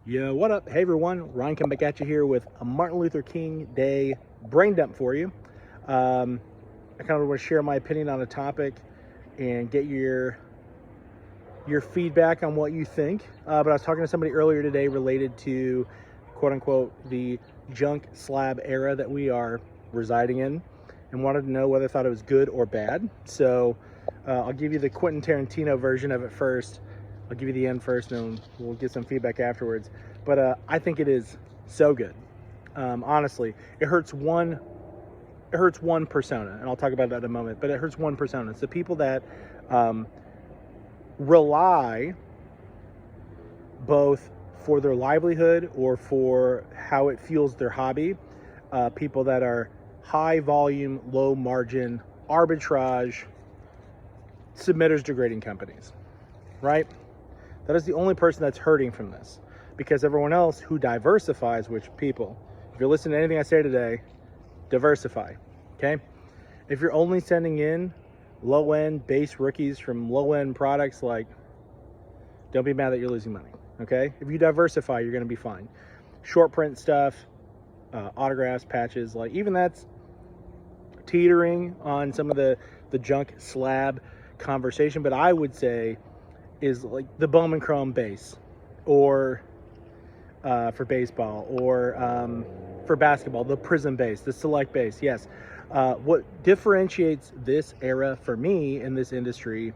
Yo, what up? Hey everyone, Ryan coming back at you here with a Martin Luther King Day brain dump for you. I kind of want to share my opinion on a topic and get your feedback on what you think. But I was talking to somebody earlier today related to quote unquote the junk slab era that we are residing in, and wanted to know whether I thought it was good or bad. So I'll give you the Quentin Tarantino version of it first. I'll give you the end first, and we'll get some feedback afterwards. But I think it is so good. Honestly, it hurts one persona, and I'll talk about that in a moment. But it hurts one persona. It's the people that rely both for their livelihood or for how it fuels their hobby. People that are high volume, low margin, arbitrage submitters degrading companies, right? That is the only person that's hurting from this, because everyone else who diversifies, which people, if you're listening to anything I say today, diversify, okay? If you're only sending in low-end base rookies from low-end products, like, don't be mad that you're losing money, okay? If you diversify, you're gonna be fine. Short print stuff, autographs, patches, like even that's teetering on some of the junk slab conversation, but I would say is like the Bowman Chrome base, or for baseball, or for basketball, the Prism base, the Select base. Yes. What differentiates this era for me in this industry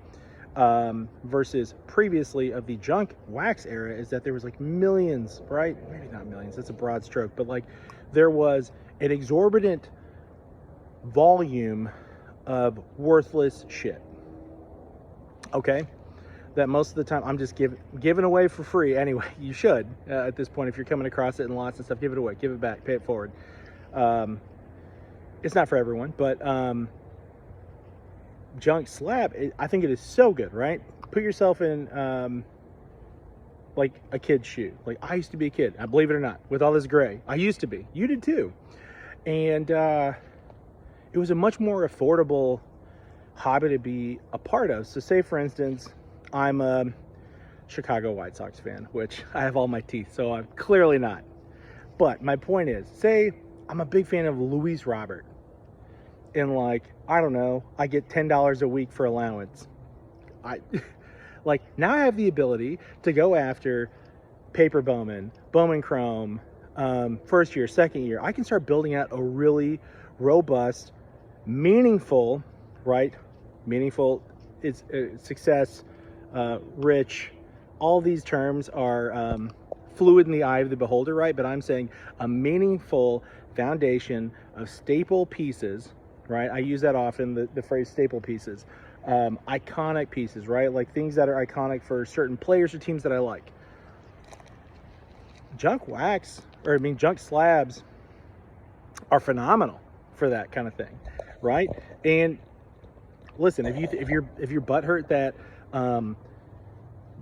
versus previously of the junk wax era is that there was like millions, right? Maybe not millions, that's a broad stroke, but like there was an exorbitant volume of worthless shit. Okay? That most of the time I'm just giving away for free anyway. You should at this point, if you're coming across it in lots and stuff, give it away, give it back, pay it forward. It's not for everyone, but junk slab, I think it is so good, right? Put yourself in like a kid's shoe. Like I used to be a kid, I believe it or not, with all this gray. I used to be. You did too. And it was a much more affordable hobby to be a part of. So say for instance, I'm a Chicago White Sox fan, which I have all my teeth, so I'm clearly not. But my point is, say I'm a big fan of Luis Robert, and like, I don't know, I get $10 a week for allowance. Like now I have the ability to go after paper Bowman Chrome, first year, second year. I can start building out a really robust, meaningful, right? Meaningful is success. Rich, all these terms are fluid in the eye of the beholder, right? But I'm saying a meaningful foundation of staple pieces, right? I use that often, the phrase staple pieces. Iconic pieces, right? Like things that are iconic for certain players or teams that I like. Junk slabs are phenomenal for that kind of thing, right? And listen, if you're butthurt that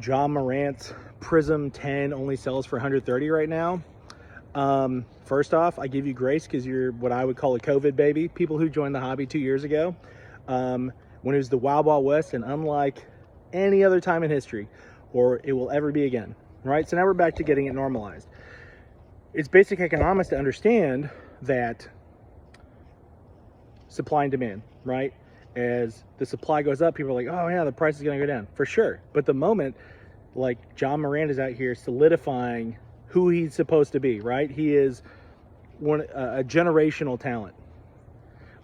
John Morant's Prism 10 only sells for 130 right now, first off, I give you grace because you're what I would call a COVID baby. People who joined the hobby 2 years ago, when it was the Wild Wild West, and unlike any other time in history, or it will ever be again, right? So now we're back to getting it normalized. It's basic economics to understand that supply and demand, right? As the supply goes up, people are like, oh yeah, the price is going to go down, for sure. But the moment like John Morant is out here solidifying who he's supposed to be, right? He is a generational talent.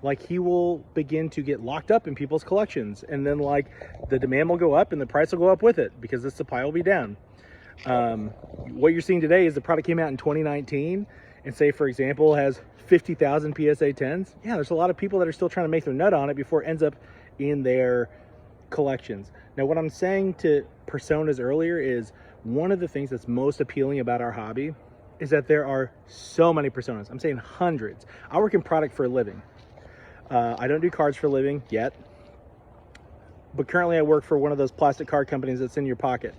Like he will begin to get locked up in people's collections, and then like the demand will go up and the price will go up with it because the supply will be down. What you're seeing today is the product came out in 2019 and say, for example, has 50,000 PSA 10s. Yeah, there's a lot of people that are still trying to make their nut on it before it ends up in their collections. Now, what I'm saying to personas earlier is one of the things that's most appealing about our hobby is that there are so many personas. I'm saying hundreds. I work in product for a living. I don't do cards for a living yet, but currently I work for one of those plastic card companies that's in your pocket.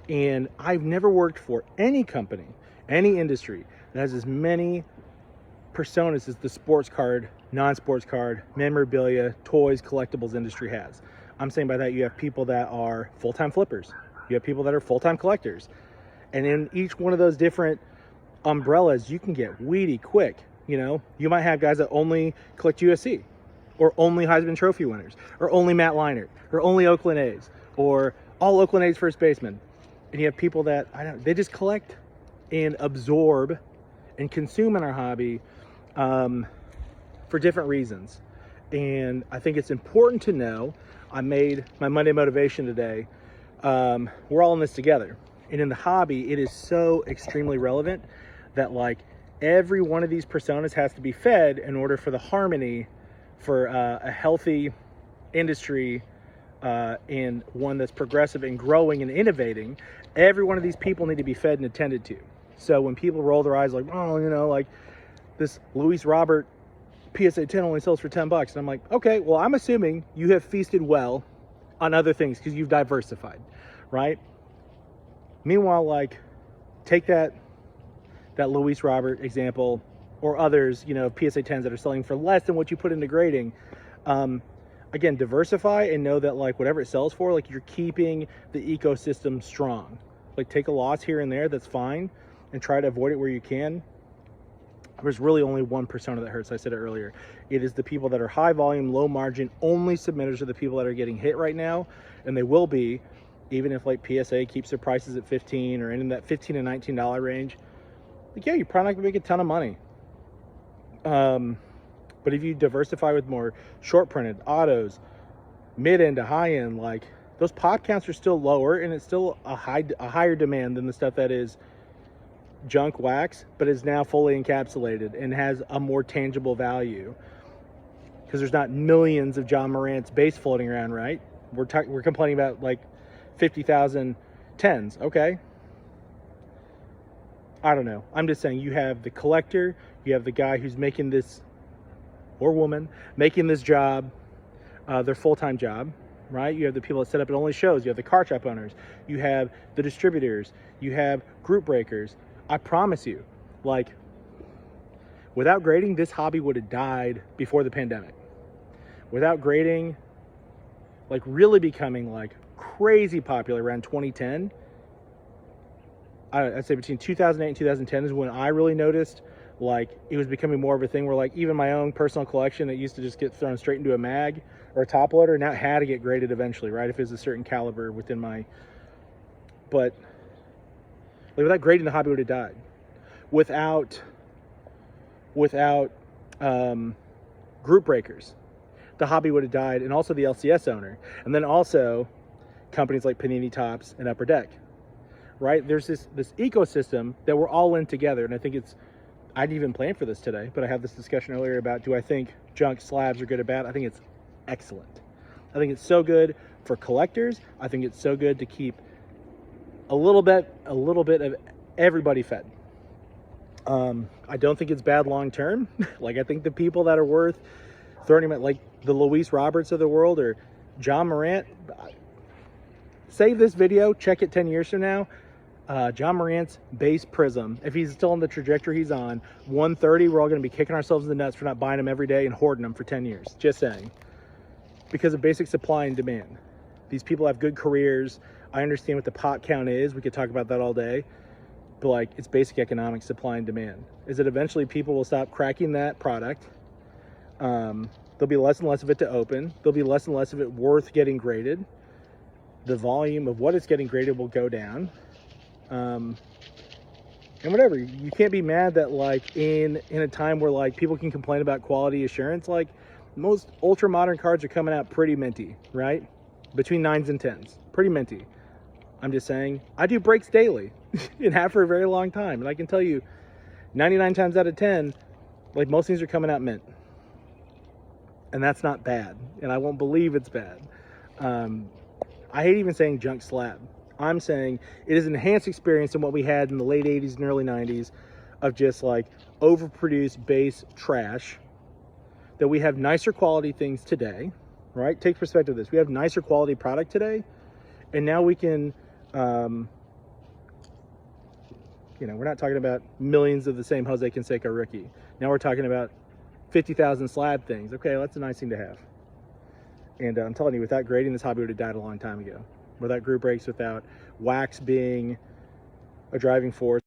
And I've never worked for any company, any industry that has as many personas as the sports card, non-sports card, memorabilia, toys, collectibles industry has. I'm saying by that you have people that are full-time flippers. You have people that are full-time collectors. And in each one of those different umbrellas, you can get weedy quick. You know, you might have guys that only collect USC, or only Heisman Trophy winners, or only Matt Leinart, or only Oakland A's, or all Oakland A's first basemen. And you have people that, they just collect and absorb and consume in our hobby for different reasons. And I think it's important to know, I made my Monday motivation today, we're all in this together. And in the hobby, it is so extremely relevant that like every one of these personas has to be fed in order for the harmony for a healthy industry and one that's progressive and growing and innovating. Every one of these people need to be fed and attended to. So when people roll their eyes like, oh, you know, like this Luis Robert PSA 10 only sells for $10. And I'm like, okay, well, I'm assuming you have feasted well on other things because you've diversified, right? Meanwhile, like, take that Luis Robert example or others, you know, PSA 10s that are selling for less than what you put into grading. Again, diversify and know that like whatever it sells for, like you're keeping the ecosystem strong. Like take a loss here and there, that's fine, and try to avoid it where you can. There's really only one persona that hurts. I said it earlier. It is the people that are high volume, low margin, only submitters are the people that are getting hit right now, and they will be, even if like PSA keeps their prices at 15 or in that $15 and $19 range. Like, yeah, you're probably not gonna make a ton of money. But if you diversify with more short printed autos, mid end to high end, like those pop counts are still lower, and it's still a higher demand than the stuff that is junk wax, but is now fully encapsulated and has a more tangible value because there's not millions of John Morant's base floating around, right? We're complaining about like 50,000 10s. Okay, I don't know. I'm just saying you have the collector, you have the guy who's making this, or woman, making this job their full-time job, right? You have the people that set up and only shows. You have the car shop owners. You have the distributors. You have group breakers. I promise you, like, without grading, this hobby would have died before the pandemic. Without grading, like, really becoming, like, crazy popular around 2010, I'd say between 2008 and 2010 is when I really noticed, like, it was becoming more of a thing where, like, even my own personal collection that used to just get thrown straight into a mag or a top loader now had to get graded eventually, right? If it's a certain caliber within my, but like without grading, the hobby would have died. Without group breakers, the hobby would have died, and also the LCS owner, and then also companies like Panini Tops and Upper Deck, right? There's this ecosystem that we're all in together, and I think I didn't even plan for this today, but I had this discussion earlier about, do I think junk slabs are good or bad? I think it's excellent. I think it's so good for collectors. I think it's so good to keep a little bit of everybody fed. I don't think it's bad long term. Like, I think the people that are worth throwing him at, like the Luis Roberts of the world or John Morant, save this video, check it 10 years from now. John Morant's base prism, if he's still on the trajectory he's on, 130, we're all going to be kicking ourselves in the nuts for not buying them every day and hoarding them for 10 years. Just saying. Because of basic supply and demand. These people have good careers. I understand what the pot count is. We could talk about that all day. But, like, it's basic economic supply and demand. Is that eventually people will stop cracking that product. There'll be less and less of it to open. There'll be less and less of it worth getting graded. The volume of what is getting graded will go down. And whatever, you can't be mad that, like, in a time where, like, people can complain about quality assurance, like, most ultra modern cards are coming out pretty minty, right? Between 9s and 10s, pretty minty. I'm just saying, I do breaks daily and have for a very long time, and I can tell you 99 times out of 10, like, most things are coming out mint, and that's not bad, and I won't believe it's bad. I hate even saying junk slab. I'm saying it is an enhanced experience than what we had in the late 80s and early 90s of just, like, overproduced base trash, that we have nicer quality things today, right? Take perspective of this. We have nicer quality product today, and now we can, we're not talking about millions of the same Jose Canseco rookie. Now we're talking about 50,000 slab things. Okay, well, that's a nice thing to have. And I'm telling you, without grading, this hobby would have died a long time ago. Without group breaks, without wax being a driving force.